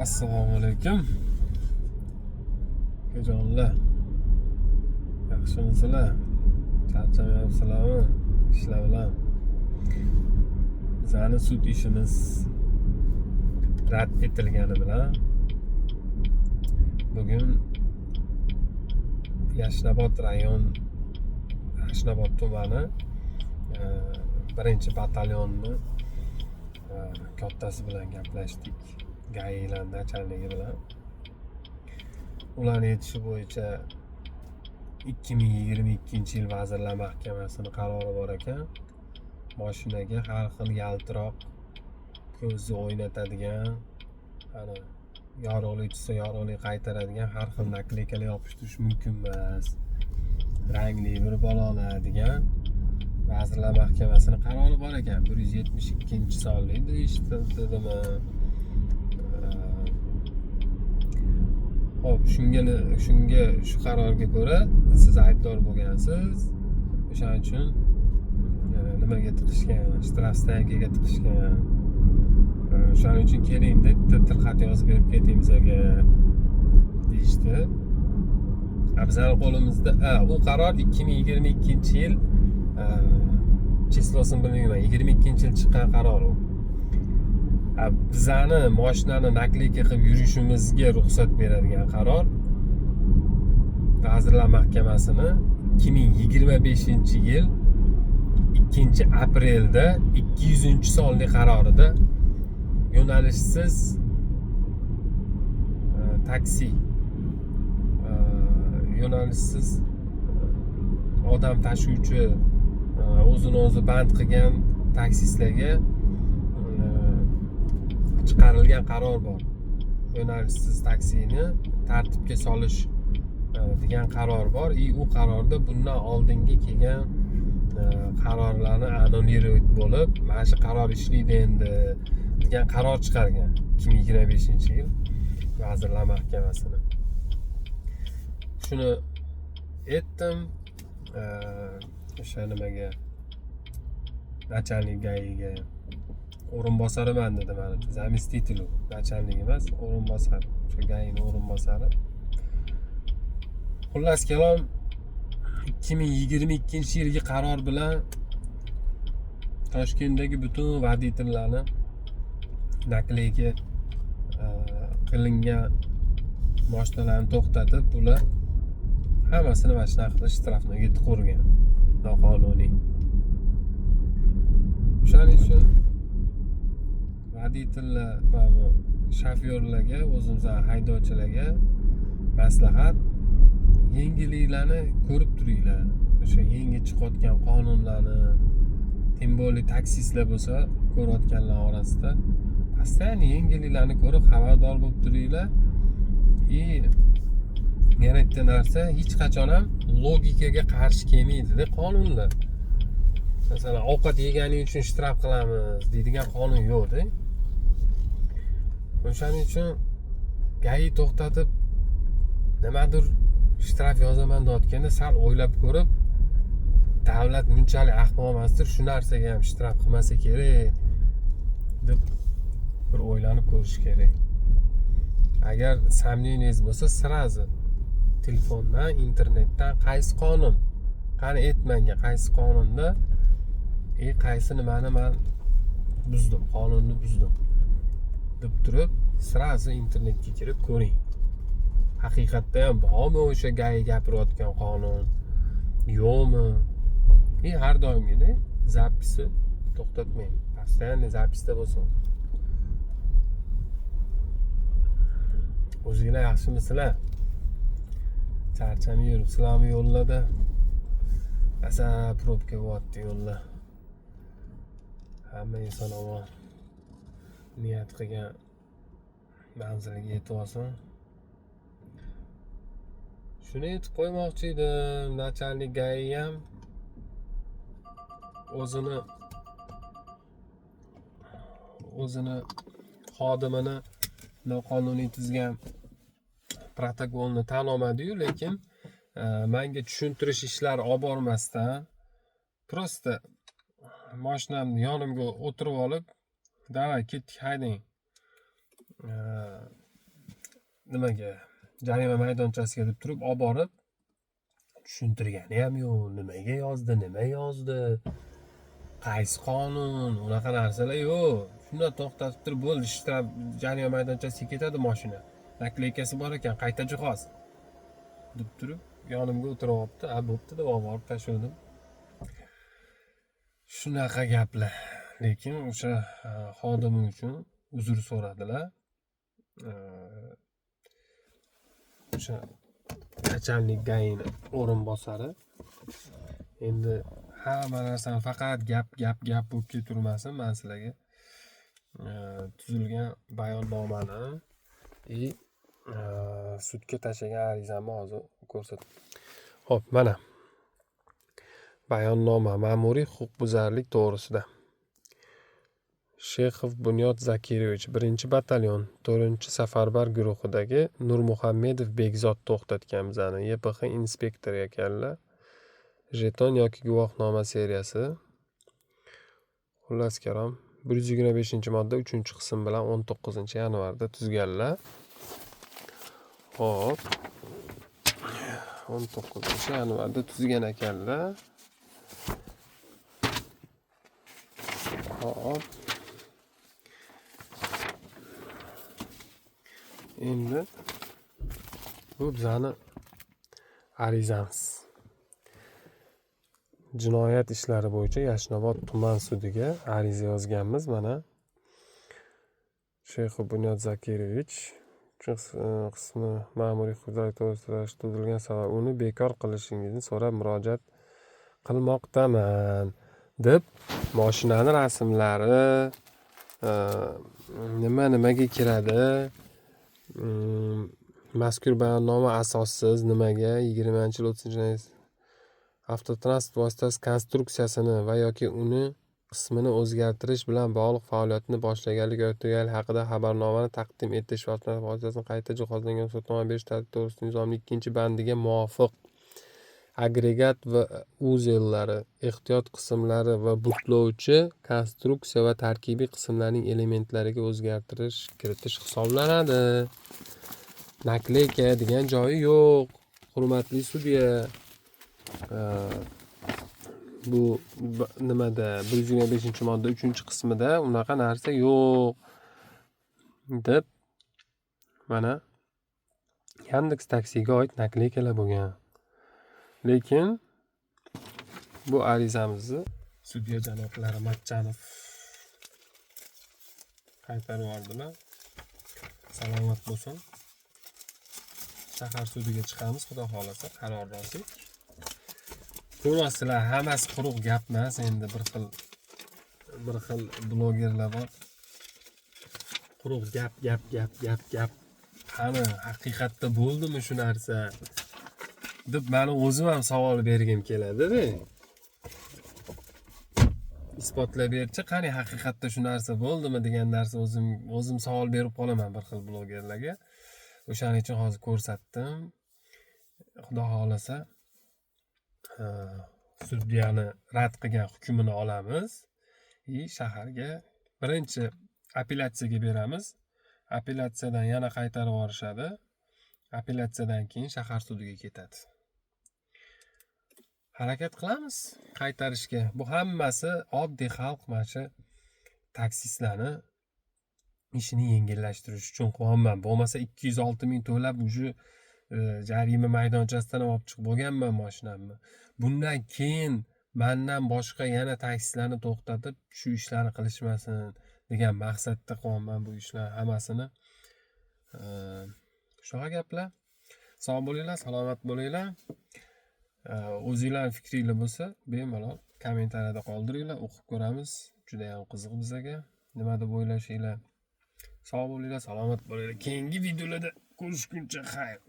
Assalomu alaykum. Akajonlar. Yaxshimisizlar? Charchamayapsizlarmi? Ishlar bilan. Bizning sud ishimiz rad etilgani bilan bugun Yashnobod tumani birinchi batalyonni kattasi bilan gaplashdik. Gailan nachalnigi bilan. Ularning aytishi bo'yicha 2022-yil Vazirlar Mahkamasining qarori bor ekan. Mashinaga har xil yaltiroq ko'zni o'ynatadigan, ana yorug'lik tushsa yorug'lik qaytaradigan har xil nakleykalar yopishtirish mumkin emas. Rangli bir oladigan Vazirlar Mahkamasining qarori bor ekan. 172-sonli deyishdimi? Hop, shu qarorga ko'ra siz aybdor bo'lgansiz. O'shaning uchun nimaga tiqishgan? Shtrafstankaga tiqishgan. O'shaning uchun keling deb tilxat yozib berib keting bizga deyishdi. Bizning qo'limizda u qaror 2022-yil chislosini bilmayman, 22-yil chiqqan qaror u. Bizani mashinani nakleyka qilib yurishimizga ruxsat beradigan qaror Vazirlar Mahkamasini 2025-yil 2-aprelda 200-sonli qarorida yo'nalishsiz taksi, yo'nalishsiz odam tashuvchi, o'zini o'zi band qilgan taksistlarga chiqarilgan qaror bor. Yo'nalishsiz taksini tartibga solish degan qaror bor. U qarorda bundan oldingi kelgan qarorlarni annullировать bo'lib, mana shu qaror ishlaydi endi degan qaror chiqargan 2025-yil Vazirlar Mahkamasini. Shuni aytdim, o'sha nimaga начальник GAIga o'rinbosariman dedi mani. Zamestитель u, начальник emas, o'rinbosar. O'sha GAIning o'rinbosari. Xullas kalom 2022-yilgi qaror bilan Toshkentdagi butun voditellarni nakleyka qilingan mashinalarni to'xtatib, ular hammasini mana shunaqa qilish shtrafnoga tiqurgan. Noqonuniy. O'shaning uchun voditellar, mana shofyorlarga, o'zimizning haydovchilarga maslahat, yengilliklarni ko'rib turinglar. O'sha yangi chiqayotgan qonunlarni, tim bo'ldi taksistlar bo'lsa, ko'rayotganlar orasida постоянно yengilliklarni ko'rib xabardor bo'lib turinglar. Yana bitta narsa, hech qachon ham logikaga qarshi kelmaydi qonunlar. Masalan, ovqat yeganing uchun shtraf qilamiz deydigan qonun yo'q-da. O'shaning uchun GAI to'xtatib nimadir shtraf yozaman deyotganda sal o'ylab ko'rib, davlat bunchalik ahmoq emasdir, shu narsaga ham shtraf qilmasa kerak deb bir o'ylanib ko'rish kerak. Agar samniyingiz bo'lsa, sirazi telefondan, internetdan qaysi qonun, qani aytmanga qaysi qonunda qaysi nimani men buzdim, qonunni buzdim deb turib, sirazi internetga kirib ko'ring. Haqiqatda ham bormi o'sha GAI gapirayotgan qonun, yo'qmi? Har doimgidek zapisni to'xtatmang. Постоянно zapisda bo'lsin. O'zingizlar yaxshimisizlar? Charchamay yuribsizlarmi yo'llarda? Asa probka bo'lyapti yo'llar. Hamma inson omon niyat qilgan manziliga yetib olsin. Shuni aytib qo'ymoqchi edim, начальник GAI ham o'zini xodimini noqonuniy tuzgan protokolni tan olmadi-yu, lekin menga tushuntirish ishlari olib bormasdan просто mashinamni yonimga o'tirib olib, "Davay, ketdik, haydang. nimaga jarima maydonchasiga deb turib olib borib tushuntirgani ham yo'q. Nimaga yozdi, qaysi qonun, unaqa narsalar yo'q. Shunda to'xtatib turib bo'ldi, shtraf jarima maydonchasiga ketadi mashina. Nakleykasi bor ekan, qayta jihoz deb turib yonimga o'tirib olibdi. Bo'pti deb olib borib tashladim. Shunaqa gaplar. Lekin o'sha xodimi uchun uzr so'radilar. O'sha начальник GAIni o'rinbosari. Endi hamma narsani faqat gap bo'lib ketavermasin, men sizlarga tuzilgan bayonnomani sudga tashlagan arizamni hozir ko'rsataman. Xo'p, mana bayonnoma ma'muriy huquqbuzarlik to'g'risida. Sheyxov Bunyod Zakirovich 1-batalyon 4-safarbar guruhidagi Nurmuhammedov Bekzod to'xtatgan bizani YPX inspektori ekanlar. Jeton yoki guvohnoma seriyasi. Xullas karom 125-modda 3-qism bilan 19-yanvarda tuzganlar. Xo'p. 19-yanvarda tuzgan ekanlar. Xo'p. Endi bu bizani arizamiz. Jinoyat ishlari bo'yicha Yashnobod tuman sudiga ariza yozganmiz. Mana Sheyxov Bunyod Zakirovich qismi ma'muriy huquqbuzarlik to'g'risida tuzilgan sabab uni bekor qilishingizni so'rab murojaat qilmoqdaman deb mashinani rasmlari, nimaga kiradi, mazkur bayonnoma asossiz nimaga 20-yil 30-yil avtotransport vositasi konstruksiyasini va yoki uni qismini o'zgartirish bilan bog'liq faoliyatni boshlaganlik yoki tugaganlik haqida xabarnomani taqdim etish va avtotransport vositasini qayta jihozlangan ruxsatnoma berish tartibi to'g'risida nizomning 2-bandiga muvofiq agregat va uzellari, ehtiyot qismlari va butlovchi konstruksiya va tarkibiy qismlarning elementlariga o'zgartirish kiritish hisoblanadi. Nakleyka degan joyi yo'q, hurmatli sudya. Bu nimada 125-modda 3-qismida unaqa narsa yo'q deb mana Yandex taksiga oid nakleykalar bo'lgan. Lekin bu arizamizni sudya janoblari Matchanov qaytarib yubordilar. Salomat bo'lsin. Shahar sudiga chiqamiz, xudo xolasa, qaror olsak. Ko'rasizlar, hammasi quruq gap emas, endi bir xil blogerlar bor. Quruq gap. Qani haqiqatda bo'ldimi shu narsa? deb meni o'zim ham savol bergim keladi-da. Isbotlab berchi, qani haqiqatda shu narsa bo'ldimi degan narsa o'zim savol berib qolaman bir xil blogerlarga. O'shaning uchun hozir ko'rsatdim. Xudo xolasa sudyani rad qilgan hukmini olamiz. Shaharga birinchi apellyatsiyaga beramiz. Apellyatsiyadan yana qaytarib yuborishadi. Apellyatsiyadan keyin shahar sudiga ketadi. Harakat qilamiz qaytarishga. Bu hammasi oddiy xalq mana shu taksistlarni ishini yengillashtirish uchun qilyapman. Bo'lmasa 206 ming to'lab уже jarima maydonchasidan olib chiqib bo'lganman mashinamni. Bundan keyin mendan boshqa yana taksistlarni to'xtatib shu ishlarni qilishmasin degan maqsadda qilyapman bu ishlar hammasini. Shunaqa gaplar. Sog' bo'linglar, salomat bo'linglar. O'zingizlar fikringiz bo'lsa, bemalol kommentariyada qoldiringlar, o'qib ko'ramiz. Juda ham qiziq bizga. Nima deb o'ylashinglar? Sog' bo'linglar, salomat bo'linglar. Keyingi videolarda ko'rishguncha xayr.